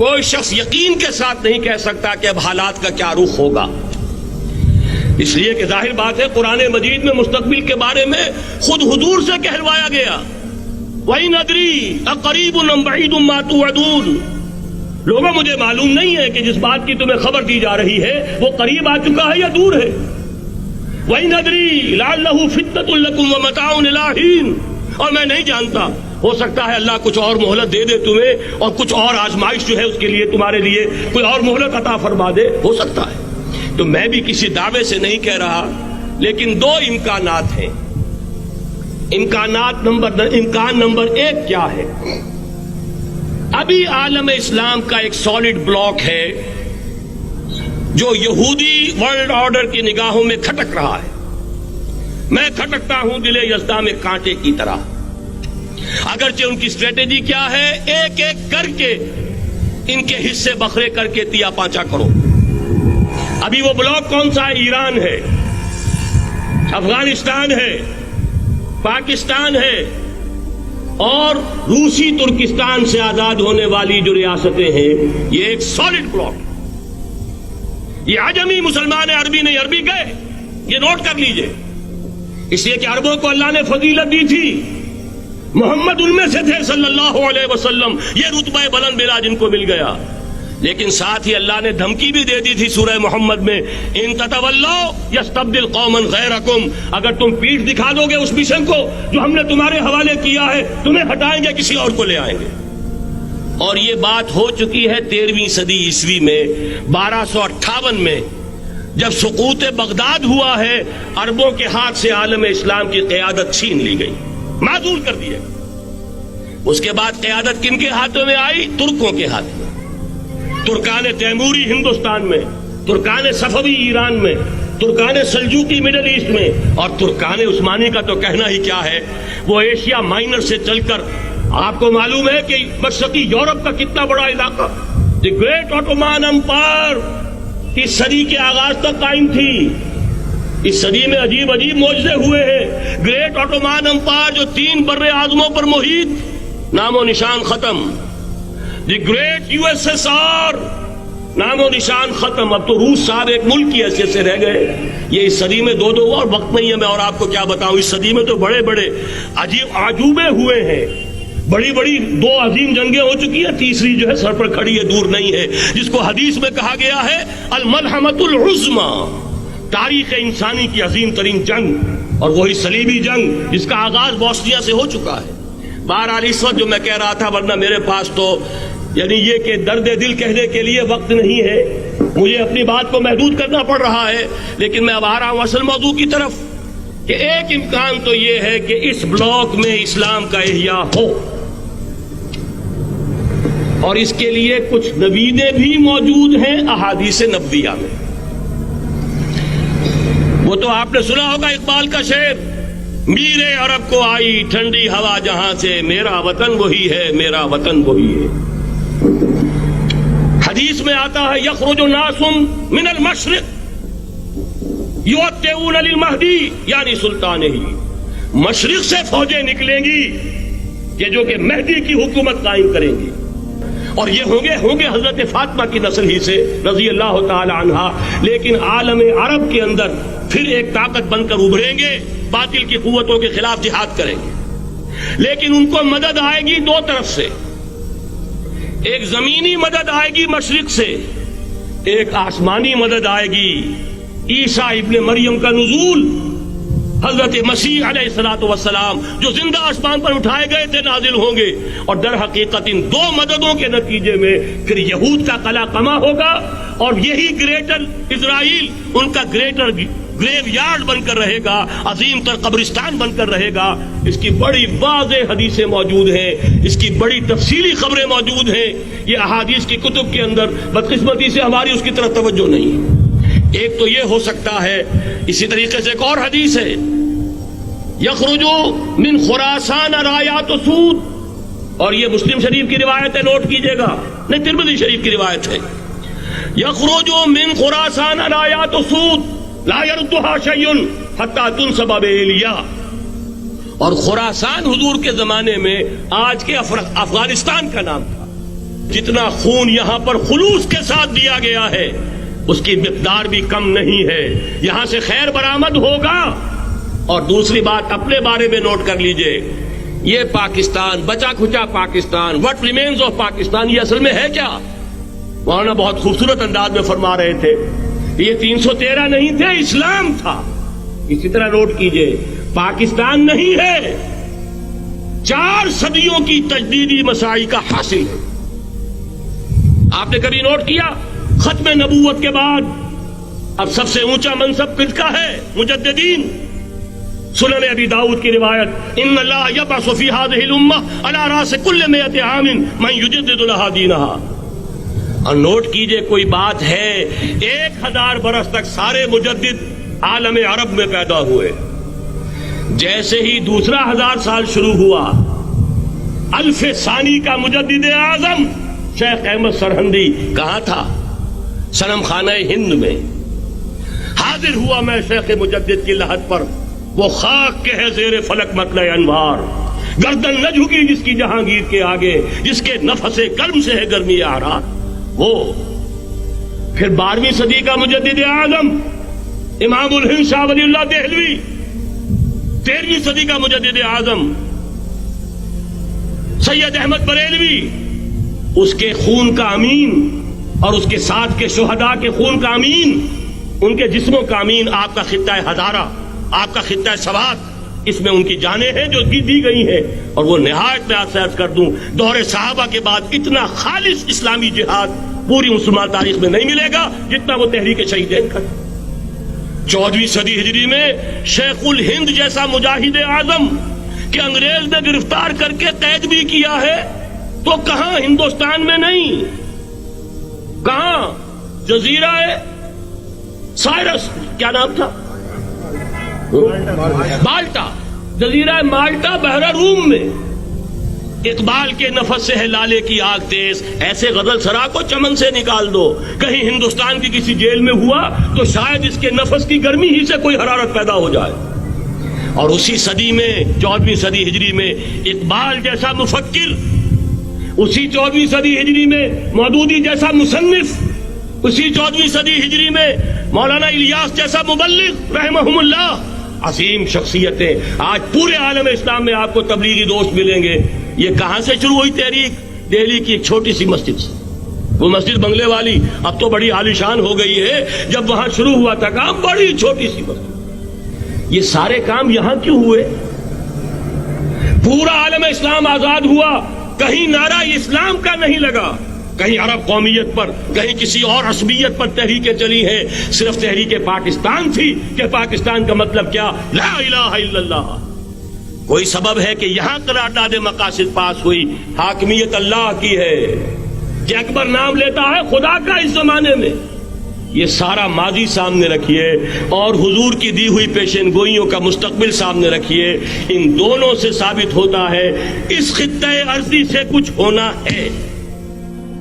کوئی شخص یقین کے ساتھ نہیں کہہ سکتا کہ اب حالات کا کیا رخ ہوگا، اس لیے کہ ظاہر بات ہے قرآن مجید میں مستقبل کے بارے میں خود حضور سے کہلوایا گیا، وَإِنْ أَدْرِي أَقَرِيبٌ أَمْ بَعِيدٌ مَا تُوعَدُونَ۔ لوگوں مجھے معلوم نہیں ہے کہ جس بات کی تمہیں خبر دی جا رہی ہے وہ قریب آ چکا ہے یا دور ہے۔ وَإِنْ أَدْرِي لَعَلَّهُ فِتْنَةٌ لَكُمْ وَمَتَاعٌ إِلَىٰ حِينٍ، اور میں نہیں جانتا، ہو سکتا ہے اللہ کچھ اور مہلت دے دے تمہیں، اور کچھ اور آزمائش جو ہے اس کے لیے تمہارے لیے کوئی اور مہلت عطا فرما دے، ہو سکتا ہے۔ تو میں بھی کسی دعوے سے نہیں کہہ رہا، لیکن دو امکانات ہیں۔ امکان نمبر ایک کیا ہے؟ ابھی عالم اسلام کا ایک سالڈ بلاک ہے جو یہودی ورلڈ آرڈر کی نگاہوں میں کھٹک رہا ہے۔ میں کھٹکتا ہوں دل یزداں میں کانٹے کی طرح۔ اگرچہ ان کی اسٹریٹجی کیا ہے، ایک ایک کر کے ان کے حصے بکھرے کر کے تیا پانچا کرو۔ ابھی وہ بلاک کون سا ہے؟ ایران ہے، افغانستان ہے، پاکستان ہے، اور روسی ترکستان سے آزاد ہونے والی جو ریاستیں ہیں، یہ ایک سالڈ بلاک۔ یہ عجمی مسلمان عربی نہیں، عربی گئے، یہ نوٹ کر لیجئے، اس لیے کہ عربوں کو اللہ نے فضیلت دی تھی، محمد ان میں سے تھے صلی اللہ علیہ وسلم، یہ رتبہ بلند ملا جن کو مل گیا۔ لیکن ساتھ ہی اللہ نے دھمکی بھی دے دی تھی سورہ محمد میں، ان تتولوا یستبدل قوما غیرکم، اگر تم پیٹھ دکھا دو گے اس مشن کو جو ہم نے تمہارے حوالے کیا ہے، تمہیں ہٹائیں گے، کسی اور کو لے آئیں گے۔ اور یہ بات ہو چکی ہے 13ویں صدی عیسوی میں، 1258 میں جب سقوط بغداد ہوا ہے، عربوں کے ہاتھ سے عالم اسلام کی قیادت چھین لی گئی، معزول کر دیا۔ اس کے بعد قیادت کن کے ہاتھوں میں آئی؟ ترکوں کے ہاتھ میں۔ ترکان تیموری ہندوستان میں، ترکان صفوی ایران میں، ترکان سلجوقی مڈل ایسٹ میں، اور ترکان عثمانی کا تو کہنا ہی کیا ہے، وہ ایشیا مائنر سے چل کر آپ کو معلوم ہے کہ مشرقی یورپ کا کتنا بڑا علاقہ، دی گریٹ آٹومان امپائر اس صدی کے آغاز تک قائم تھی۔ اس صدی میں عجیب عجیب معجزے ہوئے ہیں۔ گریٹ آٹومان امپائر جو 3 بر اعظموں پر محیط، نام و نشان ختم۔ The great U S S R, نام و نشان ختم۔ اب تو روس صاحب ایک ملک کی حیثیت سے رہ گئے۔ یہ اس صدی میں دو اور وقت نہیں ہے میں اور آپ کو کیا بتاؤں، اس صدی میں تو بڑے بڑے عجیب عجوبے ہوئے ہیں، بڑی بڑی 2 عظیم جنگیں ہو چکی ہیں، تیسری جو ہے سر پر کھڑی ہے، دور نہیں ہے، جس کو حدیث میں کہا گیا ہے الملحمۃ العظمی، تاریخ انسانی کی عظیم ترین جنگ، اور وہی صلیبی جنگ جس کا آغاز بوسنیا سے ہو چکا ہے۔ بہرحال اس وقت جو میں کہہ رہا تھا، ورنہ میرے پاس تو یعنی یہ کہ درد دل کہنے کے لیے وقت نہیں ہے، مجھے اپنی بات کو محدود کرنا پڑ رہا ہے، لیکن میں اب آ رہا ہوں اصل موضوع کی طرف، کہ ایک امکان تو یہ ہے کہ اس بلاک میں اسلام کا احیاء ہو، اور اس کے لیے کچھ نویدیں بھی موجود ہیں احادیث نبویہ میں۔ وہ تو آپ نے سنا ہوگا اقبال کا شعر، میرے عرب کو آئی ٹھنڈی ہوا جہاں سے، میرا وطن وہی ہے، میرا وطن وہی ہے۔ حدیث میں آتا ہے یخرج ناس من المشرق یؤتون للمہدی، یعنی سلطان ہی، مشرق سے فوجیں نکلیں گی کہ جو کہ مہدی کی حکومت قائم کریں گی، اور یہ ہوں گے حضرت فاطمہ کی نسل ہی سے رضی اللہ تعالی عنہا، لیکن عالم عرب کے اندر پھر ایک طاقت بن کر ابھریں گے، باطل کی قوتوں کے خلاف جہاد کریں گے، لیکن ان کو مدد آئے گی 2 طرف سے، ایک زمینی مدد آئے گی مشرق سے، ایک آسمانی مدد آئے گی، عیسیٰ ابن مریم کا نزول، حضرت مسیح علیہ الصلوۃ والسلام جو زندہ آسمان پر اٹھائے گئے تھے نازل ہوں گے، اور در حقیقت ان 2 مددوں کے نتیجے میں پھر یہود کا قلع قمع ہوگا، اور یہی گریٹر اسرائیل ان کا گریٹر گریو یارڈ بن کر رہے گا، عظیم تر قبرستان بن کر رہے گا۔ اس کی بڑی واضح حدیثیں موجود ہیں، اس کی بڑی تفصیلی خبریں موجود ہیں، یہ احادیث کی کتب کے اندر، بدقسمتی سے ہماری اس کی طرف توجہ نہیں۔ ایک تو یہ ہو سکتا ہے، اسی طریقے سے ایک اور حدیث ہے، یخرج من خراسان رایات سود، اور یہ مسلم شریف کی روایت ہے، نوٹ کیجئے گا، نہیں ترمذی شریف کی روایت ہے، یخرج من خراسان رایات سود لا يردها شيء حتى تنصب بإيلیا، اور خراسان حضور کے زمانے میں آج کے افغانستان کا نام تھا، جتنا خون یہاں پر خلوص کے ساتھ دیا گیا ہے اس کی مقدار بھی کم نہیں ہے. یہاں سے خیر برآمد ہوگا. اور دوسری بات اپنے بارے میں نوٹ کر لیجئے, یہ پاکستان, بچا کھچا Pakistan, what remains of Pakistan, یہ اصل میں ہے کیا؟ مولانا بہت خوبصورت انداز میں فرما رہے تھے, یہ 313 نہیں تھے, اسلام تھا. اسی طرح نوٹ کیجئے, پاکستان نہیں ہے, 4 صدیوں کی تجدیدی مساعی کا حاصل ہے. آپ نے کبھی نوٹ کیا ختم نبوت کے بعد اب سب سے اونچا منصب کس کا ہے؟ مجددین. سنن ابی داؤد کی روایت, ان اللہ یبعث فی هذه الامہ علی راس کل 100 عام من یجدد لها دینها. اور نوٹ کیجئے کوئی بات ہے, 1000 برس تک سارے مجدد عالم عرب میں پیدا ہوئے. جیسے ہی دوسرا 1000 سال شروع ہوا, الف ثانی کا مجدد اعظم شیخ احمد سرہندی کہاں تھا؟ صنم خانہ ہند میں حاضر ہوا. میں شیخ مجدد کی لحد پر, وہ خاک کے ہے زیر فلک مطلع انوار, گردن نہ جھکی جس کی جہانگیر کے آگے, جس کے نفس گرم سے ہے گرمی آرار. وہ پھر 12ویں صدی کا مجدد اعظم امام الہند شاہ ولی اللہ دہلوی, 13ویں صدی کا مجدد اعظم سید احمد بریلوی, اس کے خون کا امین اور اس کے ساتھ کے شہداء کے خون کا امین, ان کے جسموں کا امین. آپ کا خطہ ہزارہ, آپ کا خطہ سوات, اس میں ان کی جانیں ہیں جو دی گئی ہیں. اور وہ نہایت میں آپ سے عرض کر دوں, دور صحابہ کے بعد اتنا خالص اسلامی جہاد پوری مسلمان تاریخ میں نہیں ملے گا جتنا وہ تحریک شہیدین کا. 14ویں صدی ہجری میں شیخ الہند جیسا مجاہد اعظم کہ انگریز نے گرفتار کر کے قید بھی کیا ہے, تو کہاں ہندوستان میں نہیں, کہاں جزیرہ سائرس, کیا نام تھا, مالٹا, جزیرہ مالٹا بحر روم میں. اقبال کے نفس سے ہے لالے کی آگ تیز, ایسے غزل سرا کو چمن سے نکال دو. کہیں ہندوستان کی کسی جیل میں ہوا تو شاید اس کے نفس کی گرمی ہی سے کوئی حرارت پیدا ہو جائے. اور اسی صدی میں 14ویں صدی ہجری میں اقبال جیسا مفکر, اسی 14ویں صدی ہجری میں مودودی جیسا مصنف, اسی 14ویں صدی ہجری میں مولانا الیاس جیسا مبلغ رحمہم اللہ, عظیم شخصیتیں. آج پورے عالم اسلام میں آپ کو تبلیغی دوست ملیں گے. یہ کہاں سے شروع ہوئی تحریک؟ دہلی کی ایک چھوٹی سی مسجد سے. وہ مسجد بنگلے والی اب تو بڑی عالیشان ہو گئی ہے, جب وہاں شروع ہوا تھا کام بڑی چھوٹی سی مسجد. یہ سارے کام یہاں کیوں ہوئے؟ پورا عالم اسلام آزاد ہوا, کہیں نعرہ اسلام کا نہیں لگا, کہیں عرب قومیت پر, کہیں کسی اور عصبیت پر تحریکیں چلی ہیں. صرف تحریک پاکستان تھی کہ پاکستان کا مطلب کیا؟ لا الہ الا اللہ. کوئی سبب ہے کہ یہاں قرارداد مقاصد پاس ہوئی, حاکمیت اللہ کی ہے. کہ اکبر نام لیتا ہے خدا کا اس زمانے میں. یہ سارا ماضی سامنے رکھیے اور حضور کی دی ہوئی پیشین گوئیوں کا مستقبل سامنے رکھیے. ان دونوں سے ثابت ہوتا ہے اس خطہ ارضی سے کچھ ہونا ہے.